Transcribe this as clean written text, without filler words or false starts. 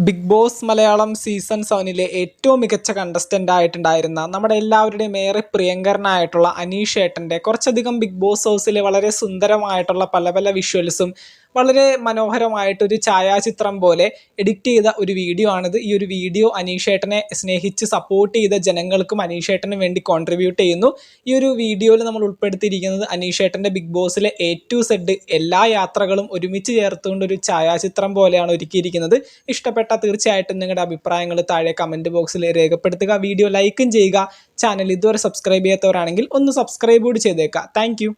Big boss Malayalam season 7 ഏറ്റവും മികച്ച contestant ആയിട്ടുണ്ടായിരുന്ന നമ്മുടെ എല്ലാവരുടെയും ഏറെ പ്രിയങ്കരനായിട്ടുള്ള അനീഷ് ഏട്ടൻ്റെ കുറച്ചധികം ബിഗ് ബോസ് ഹൗസിലെ വളരെ സുന്ദരമായിട്ടുള്ള പല പല വിഷ്വൽസും വളരെ മനോഹരമായിട്ടൊരു ഛായാചിത്രം പോലെ എഡിറ്റ് ചെയ്ത ഒരു വീഡിയോ ആണിത്. ഈ ഒരു വീഡിയോ അനീഷ് ഏട്ടനെ സ്നേഹിച്ച് സപ്പോർട്ട് ചെയ്ത ജനങ്ങൾക്കും അനീഷ് ഏട്ടന് വേണ്ടി കോൺട്രിബ്യൂട്ട് ചെയ്യുന്നു. ഈ ഒരു വീഡിയോയിൽ നമ്മൾ ഉൾപ്പെടുത്തിയിരിക്കുന്നത് അനീഷ് ഏട്ടൻ്റെ ബിഗ് ബോസിലെ A to Z എല്ലാ യാത്രകളും ഒരുമിച്ച് ചേർത്തുകൊണ്ട് ഒരു ഛായാചിത്രം പോലെയാണ് ഒരുക്കിയിരിക്കുന്നത്. ഇഷ്ടപ്പെട്ട തീർച്ചയായിട്ടും നിങ്ങളുടെ അഭിപ്രായങ്ങൾ താഴെ കമൻറ്റ് ബോക്സിൽ രേഖപ്പെടുത്തുക. വീഡിയോ ലൈക്കും ചെയ്യുക. ചാനൽ ഇതുവരെ സബ്സ്ക്രൈബ് ചെയ്യാത്തവരാണെങ്കിൽ ഒന്ന് സബ്സ്ക്രൈബ് കൂടി ചെയ്തേക്കുക. Thank you.